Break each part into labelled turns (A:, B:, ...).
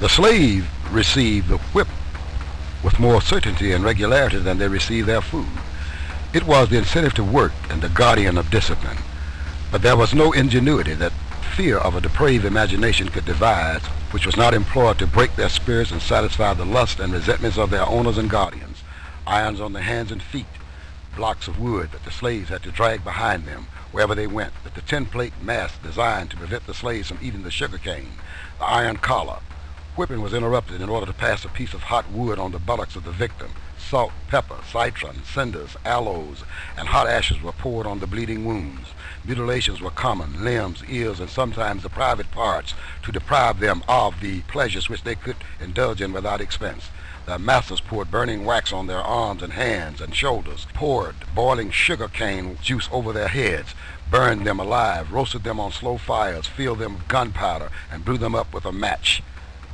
A: The slave received the whip with more certainty and regularity than they received their food. It was the incentive to work and the guardian of discipline. But there was no ingenuity that fear of a depraved imagination could devise, which was not employed to break their spirits and satisfy the lust and resentments of their owners and guardians. Irons on the hands and feet, blocks of wood that the slaves had to drag behind them wherever they went, with the tin-plate mask designed to prevent the slaves from eating the sugar cane, the iron collar. Whipping was interrupted in order to pass a piece of hot wood on the buttocks of the victim. Salt, pepper, citron, cinders, aloes, and hot ashes were poured on the bleeding wounds. Mutilations were common, limbs, ears, and sometimes the private parts, to deprive them of the pleasures which they could indulge in without expense. Their masters poured burning wax on their arms and hands and shoulders, poured boiling sugar cane juice over their heads, burned them alive, roasted them on slow fires, filled them with gunpowder, and blew them up with a match,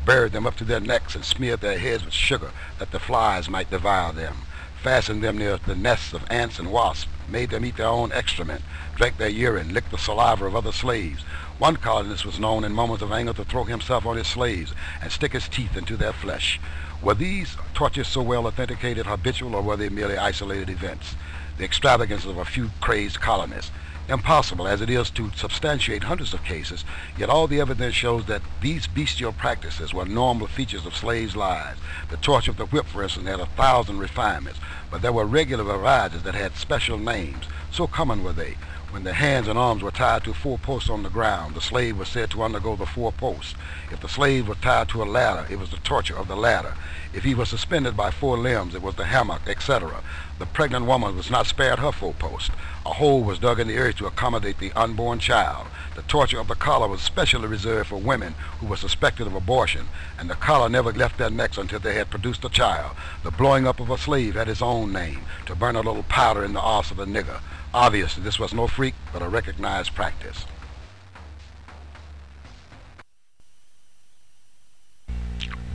A: buried them up to their necks and smeared their heads with sugar that the flies might devour them, fastened them near the nests of ants and wasps, made them eat their own excrement, drank their urine, licked the saliva of other slaves. One colonist was known in moments of anger to throw himself on his slaves and stick his teeth into their flesh. Were these tortures so well authenticated habitual, or were they merely isolated events, the extravagance of a few crazed colonists? Impossible as it is to substantiate hundreds of cases, yet all the evidence shows that these bestial practices were normal features of slaves' lives. The torture of the whip, for instance, had 1,000 refinements, but there were regular varieties that had special names. So common were they. When the hands and arms were tied to 4 posts on the ground, the slave was said to undergo the 4 posts. If the slave was tied to a ladder, it was the torture of the ladder. If he was suspended by 4 limbs, it was the hammock, etc. The pregnant woman was not spared her 4 posts. A hole was dug in the earth to accommodate the unborn child. The torture of the collar was specially reserved for women who were suspected of abortion, and the collar never left their necks until they had produced a child. The blowing up of a slave had its own name, to burn a little powder in the arse of a nigger. Obviously, this was no freak, but a recognized practice.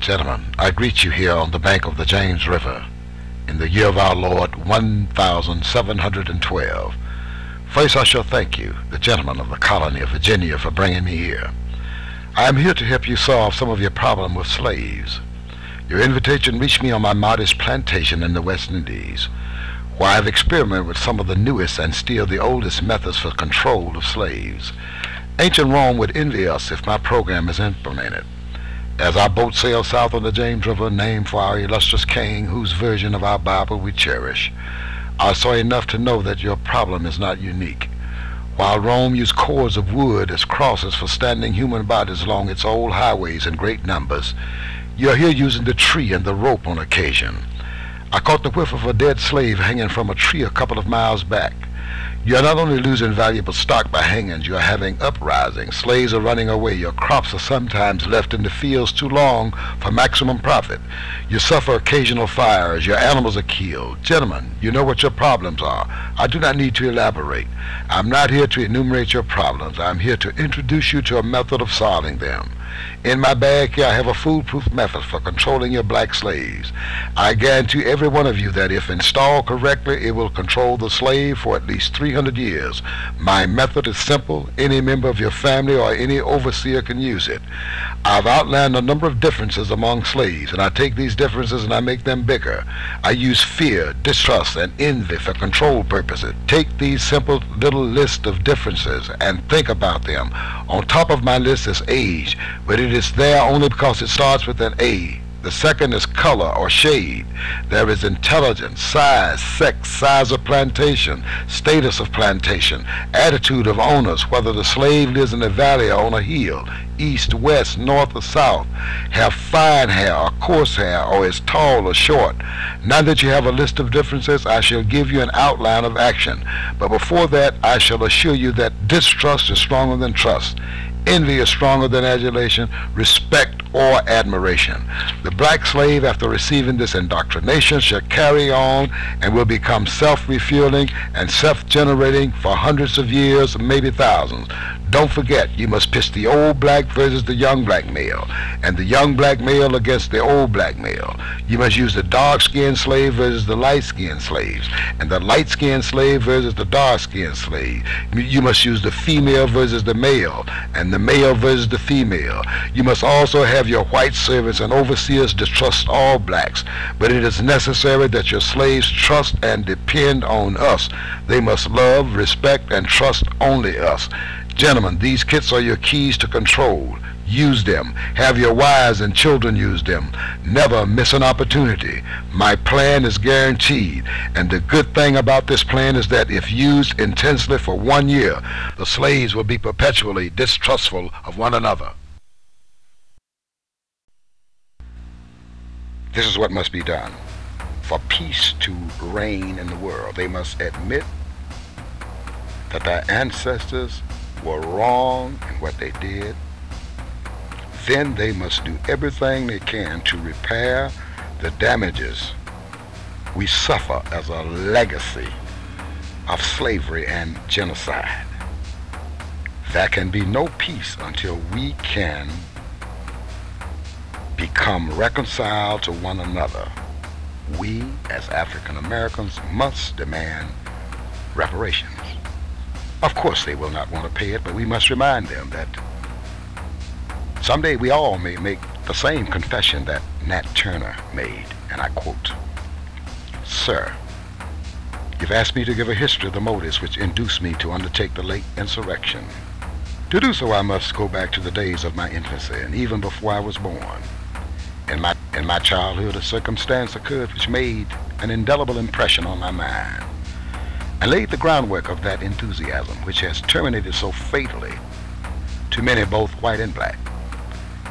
B: Gentlemen, I greet you here on the bank of the James River, in the year of our Lord 1712. First, I shall thank you, the gentlemen of the colony of Virginia, for bringing me here. I am here to help you solve some of your problem with slaves. Your invitation reached me on my modest plantation in the West Indies, where I have experimented with some of the newest and still the oldest methods for control of slaves. Ancient Rome would envy us if my program is implemented. As our boat sails south on the James River, named for our illustrious king, whose version of our Bible we cherish, I saw enough to know that your problem is not unique. While Rome used cords of wood as crosses for standing human bodies along its old highways in great numbers, you are here using the tree and the rope on occasion. I caught the whiff of a dead slave hanging from a tree a couple of miles back. You are not only losing valuable stock by hangings, you are having uprisings. Slaves are running away. Your crops are sometimes left in the fields too long for maximum profit. You suffer occasional fires. Your animals are killed. Gentlemen, you know what your problems are. I do not need to elaborate. I'm not here to enumerate your problems. I'm here to introduce you to a method of solving them. In my bag here I have a foolproof method for controlling your black slaves. I guarantee every one of you that if installed correctly, it will control the slave for at least 300 years. My method is simple. Any member of your family or any overseer can use it. I've outlined a number of differences among slaves, and I take these differences and I make them bigger. I use fear, distrust, and envy for control purposes. Take these simple little list of differences and think about them. On top of my list is age, but it is there only because it starts with an A. The second is color or shade. There is intelligence, size, sex, size of plantation, status of plantation, attitude of owners, whether the slave lives in a valley or on a hill, east, west, north, or south, have fine hair or coarse hair, or is tall or short. Now that you have a list of differences, I shall give you an outline of action. But before that, I shall assure you that distrust is stronger than trust. Envy is stronger than adulation, respect, or admiration. The black slave, after receiving this indoctrination, shall carry on and will become self-refueling and self-generating for hundreds of years, maybe thousands. Don't forget, you must pitch the old black versus the young black male, and the young black male against the old black male. You must use the dark-skinned slave versus the light-skinned slaves, and the light-skinned slave versus the dark-skinned slave. You must use the female versus the male, and the male versus the female. You must also have your white servants and overseers distrust all blacks, but it is necessary that your slaves trust and depend on us. They must love, respect, and trust only us. Gentlemen, these kits are your keys to control. Use them. Have your wives and children use them. Never miss an opportunity. My plan is guaranteed, and the good thing about this plan is that if used intensely for 1 year, the slaves will be perpetually distrustful of one another. This is what must be done. For peace to reign in the world, they must admit that their ancestors were wrong in what they did. Then they must do everything they can to repair the damages we suffer as a legacy of slavery and genocide. There can be no peace until we can become reconciled to one another. We, as African Americans, must demand reparations. Of course they will not want to pay it, but we must remind them that someday we all may make the same confession that Nat Turner made, and I quote, "Sir, you've asked me to give a history of the motives which induced me to undertake the late insurrection. To do so I must go back to the days of my infancy, and even before I was born. In my childhood a circumstance occurred which made an indelible impression on my mind, and laid the groundwork of that enthusiasm which has terminated so fatally to many both white and black.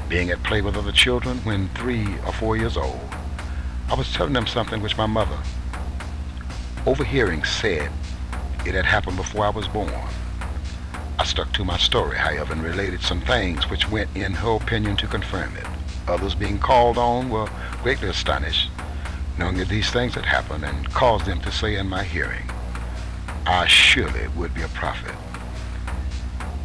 B: Being at play with other children when 3 or 4 years old, I was telling them something which my mother, overhearing, said it had happened before I was born. I stuck to my story, however, and related some things which went, in her opinion, to confirm it. Others, being called on, were greatly astonished, knowing that these things had happened, and caused them to say in my hearing, I surely would be a prophet.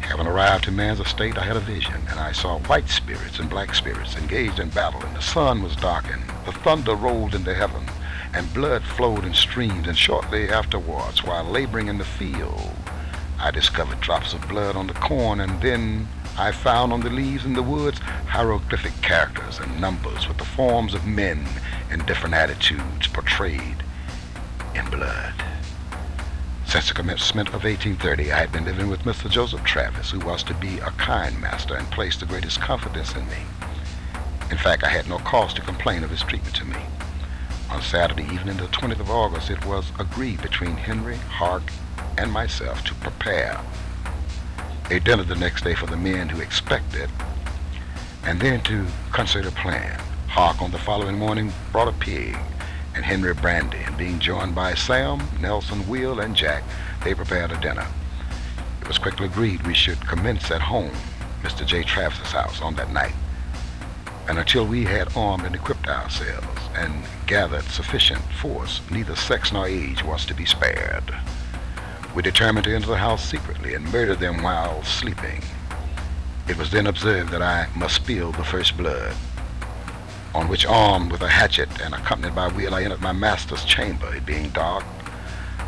B: Having arrived to man's estate, I had a vision, and I saw white spirits and black spirits engaged in battle, and the sun was darkened, the thunder rolled into heaven, and blood flowed in streams, and shortly afterwards, while laboring in the field, I discovered drops of blood on the corn, and then I found on the leaves in the woods hieroglyphic characters and numbers with the forms of men in different attitudes portrayed in blood. Since the commencement of 1830, I had been living with Mr. Joseph Travis, who was to be a kind master and placed the greatest confidence in me. In fact, I had no cause to complain of his treatment to me. On Saturday evening, the 20th of August, it was agreed between Henry, Hark, and myself to prepare a dinner the next day for the men who expected, and then to concert a plan. Hark on the following morning brought a pig, and Henry brandy, and being joined by Sam, Nelson, Will, and Jack, they prepared a dinner. It was quickly agreed we should commence at home, Mr. J. Travis's house, on that night, and until we had armed and equipped ourselves and gathered sufficient force, neither sex nor age was to be spared. We determined to enter the house secretly and murder them while sleeping. It was then observed that I must spill the first blood, on which, armed with a hatchet and accompanied by Will, I entered my master's chamber. It being dark,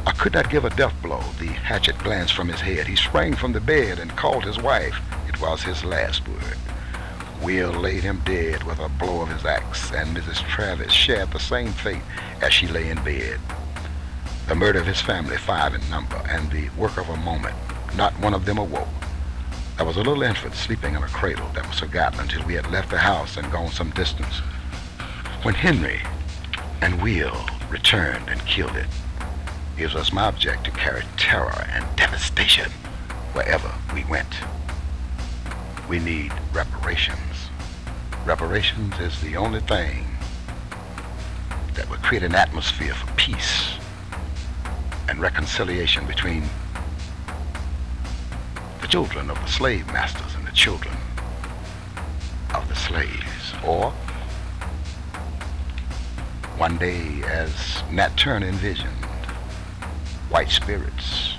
B: I could not give a death blow. The hatchet glanced from his head. He sprang from the bed and called his wife. It was his last word. Will laid him dead with a blow of his axe, and Mrs. Travis shared the same fate as she lay in bed. The murder of his family, 5 in number, and the work of a moment. Not one of them awoke. There was a little infant sleeping in a cradle that was forgotten until we had left the house and gone some distance, when Henry and Will returned and killed it. It was my object to carry terror and devastation wherever we went. We need reparations. Reparations is the only thing that would create an atmosphere for peace and reconciliation between the children of the slave masters and the children of the slaves. Or, one day, as Nat Turner envisioned, white spirits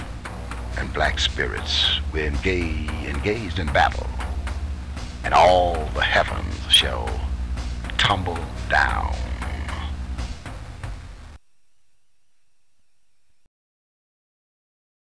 A: and black spirits were engaged in battle, and all the heavens shall tumble down.